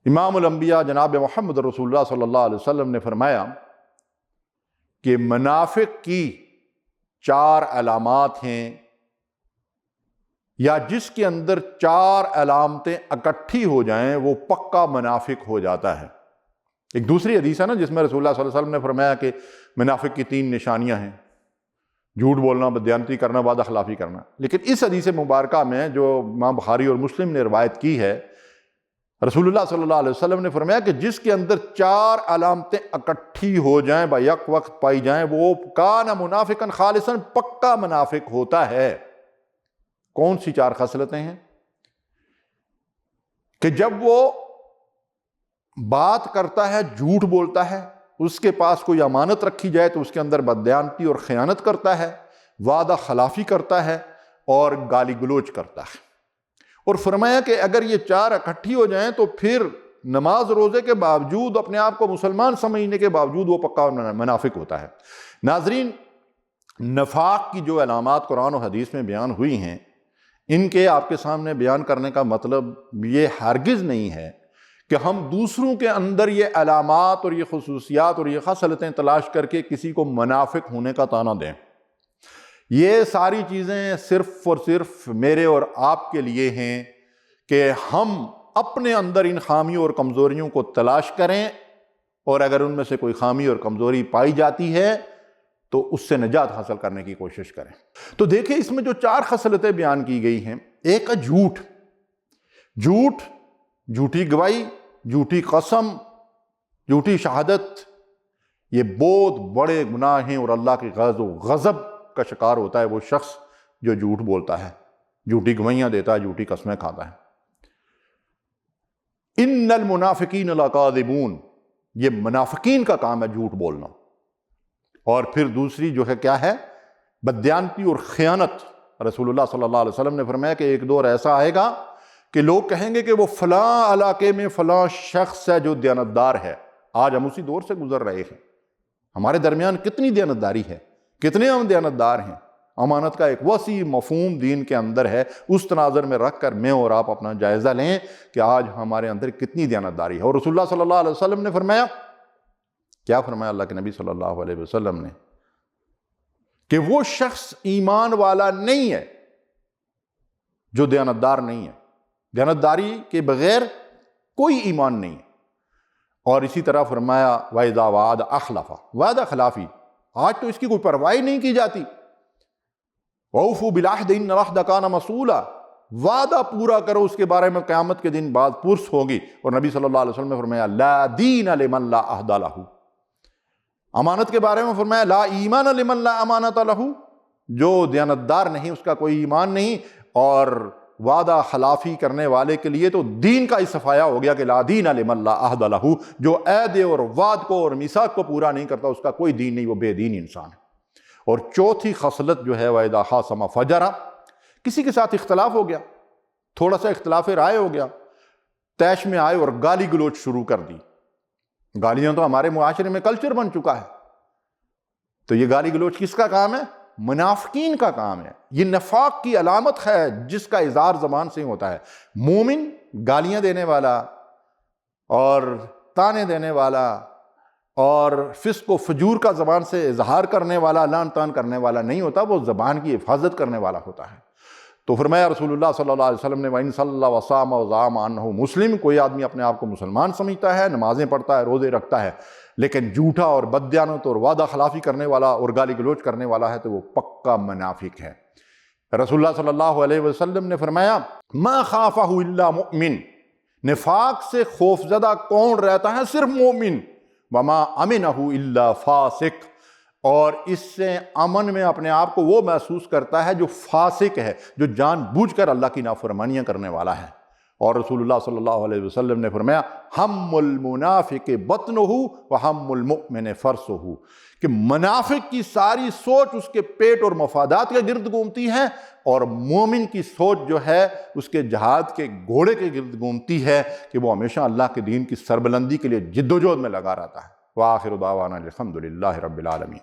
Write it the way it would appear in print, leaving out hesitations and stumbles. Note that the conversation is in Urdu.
امام الانبیاء جناب محمد رسول اللہ صلی اللہ علیہ وسلم نے فرمایا کہ منافق کی 4 علامات ہیں، یا جس کے اندر 4 علامتیں اکٹھی ہو جائیں وہ پکا منافق ہو جاتا ہے۔ ایک دوسری حدیث ہے نا جس میں رسول اللہ صلی اللہ علیہ وسلم نے فرمایا کہ منافق کی 3 نشانیاں ہیں، جھوٹ بولنا، بددیانتی کرنا، وعدہ خلافی کرنا۔ لیکن اس حدیث مبارکہ میں جو امام بخاری اور مسلم نے روایت کی ہے، رسول اللہ صلی اللہ علیہ وسلم نے فرمایا کہ جس کے اندر 4 علامتیں اکٹھی ہو جائیں، با یک وقت پائی جائیں، وہ کان منافقا خالصا، پکا منافق ہوتا ہے۔ کون سی 4 خصلتیں ہیں؟ کہ جب وہ بات کرتا ہے جھوٹ بولتا ہے، اس کے پاس کوئی امانت رکھی جائے تو اس کے اندر بددیانتی اور خیانت کرتا ہے، وعدہ خلافی کرتا ہے اور گالی گلوچ کرتا ہے۔ اور فرمایا کہ اگر یہ 4 اکٹھی ہو جائیں تو پھر نماز روزے کے باوجود، اپنے آپ کو مسلمان سمجھنے کے باوجود وہ پکا منافق ہوتا ہے۔ ناظرین، نفاق کی جو علامات قرآن و حدیث میں بیان ہوئی ہیں، ان کے آپ کے سامنے بیان کرنے کا مطلب یہ ہرگز نہیں ہے کہ ہم دوسروں کے اندر یہ علامات اور یہ خصوصیات اور یہ خصلتیں تلاش کر کے کسی کو منافق ہونے کا طعنہ دیں۔ یہ ساری چیزیں صرف اور صرف میرے اور آپ کے لیے ہیں کہ ہم اپنے اندر ان خامیوں اور کمزوریوں کو تلاش کریں، اور اگر ان میں سے کوئی خامی اور کمزوری پائی جاتی ہے تو اس سے نجات حاصل کرنے کی کوشش کریں۔ تو دیکھیں اس میں جو 4 خصلتیں بیان کی گئی ہیں، ایک ہے جھوٹ، جھوٹی گواہی، جھوٹی قسم، جھوٹی شہادت، یہ بہت بڑے گناہ ہیں، اور اللہ کے غضب و غضب کا شکار ہوتا ہے وہ شخص جو جھوٹ بولتا ہے، جھوٹی گواہیاں دیتا ہے، جھوٹی قسمیں کھاتا ہے۔ ان المنافقین لکاذبون، یہ منافقین کا کام ہے جھوٹ بولنا۔ اور پھر دوسری جو ہے کیا ہے؟ بددیانتی اور خیانت۔ رسول اللہ صلی اللہ علیہ وسلم نے فرمایا کہ ایک دور ایسا آئے گا کہ لوگ کہیں گے کہ وہ فلاں علاقے میں فلاں شخص ہے جو دیانتدار ہے۔ آج ہم اسی دور سے گزر رہے ہیں، ہمارے درمیان کتنی دیانتداری ہے، کتنے ہم دیانتدار ہیں۔ امانت کا ایک وسیع مفہوم دین کے اندر ہے، اس تناظر میں رکھ کر میں اور آپ اپنا جائزہ لیں کہ آج ہمارے اندر کتنی دیانتداری ہے۔ اور رسول اللہ صلی اللہ علیہ وسلم نے فرمایا، کیا فرمایا اللہ کے نبی صلی اللہ علیہ وسلم نے؟ کہ وہ شخص ایمان والا نہیں ہے جو دیانتدار نہیں ہے۔ دیانتداری کے بغیر کوئی ایمان نہیں ہے۔ اور اسی طرح فرمایا وَإِذَا وَعَدَ أَخْلَفَ، وعدہ خلافی، آج تو اس کی کوئی پرواہ نہیں کی جاتی۔ وَأَوْفُوا بِالْعَهْدِ إِنَّ الْعَهْدَ كَانَ مَسْئُولًا، وعدہ پورا کرو، اس کے بارے میں قیامت کے دن بعد پرس ہوگی۔ اور نبی صلی اللہ علیہ وسلم نے فرمایا لا دین لمن لا عہد لہ، امانت کے بارے میں فرمایا لا ایمان لمن لا امانت لہ، جو دیانتدار نہیں اس کا کوئی ایمان نہیں۔ اور وعدہ خلافی کرنے والے کے لیے تو دین کا ہی صفایا ہو گیا کہ لا دین لمن لا عہد لہ، جو عہد اور وعد کو اور میثاق کو پورا نہیں کرتا اس کا کوئی دین نہیں، وہ بے دین انسان ہے۔ اور چوتھی خصلت جو ہے وَإِذَا خَاصَمَ فَجَرَ، کسی کے ساتھ اختلاف ہو گیا، تھوڑا سا اختلاف رائے ہو گیا، طیش میں آئے اور گالی گلوچ شروع کر دی۔ گالیاں تو ہمارے معاشرے میں کلچر بن چکا ہے۔ تو یہ گالی گلوچ کس کا کام ہے؟ منافقین کا کام ہے۔ یہ نفاق کی علامت ہے جس کا اظہار زبان سے ہوتا ہے۔ مومن گالیاں دینے والا اور تانے دینے والا اور فسق و فجور کا زبان سے اظہار کرنے والا، لعن طعن کرنے والا نہیں ہوتا، وہ زبان کی حفاظت کرنے والا ہوتا ہے۔ تو فرمایا رسول اللہ صلی اللہ علیہ وسلم نے وَإِن صَلَّى وَصَامَ وَزَعَمَ أَنَّهُ مسلم، کوئی آدمی اپنے آپ کو مسلمان سمجھتا ہے، نمازیں پڑھتا ہے، روزے رکھتا ہے، لیکن جھوٹا اور بددیانت اور وعدہ خلافی کرنے والا اور گالی گلوچ کرنے والا ہے تو وہ پکا منافق ہے۔ رسول اللہ صلی اللہ علیہ وسلم نے فرمایا مَا خَافَهُ إِلَّا مُؤْمِن، نفاق سے خوف زدہ کون رہتا ہے؟ صرف مومن۔ وَمَا أَمِنَهُ إِلَّا فَاسِقٌ، اور اس سے امن میں اپنے آپ کو وہ محسوس کرتا ہے جو فاسق ہے، جو جان بوجھ کر اللہ کی نافرمانیاں کرنے والا ہے۔ اور رسول اللہ صلی اللہ علیہ وسلم نے فرمایا ہم المنافق بطنہ وہم المؤمن فرسہ، کہ منافق کی ساری سوچ اس کے پیٹ اور مفادات کے گرد گھومتی ہے، اور مومن کی سوچ جو ہے اس کے جہاد کے گھوڑے کے گرد گھومتی ہے کہ وہ ہمیشہ اللہ کے دین کی سربلندی کے لیے جد و جہد میں لگا رہتا ہے۔ وآخر دعوانا الحمد للہ رب العالمین۔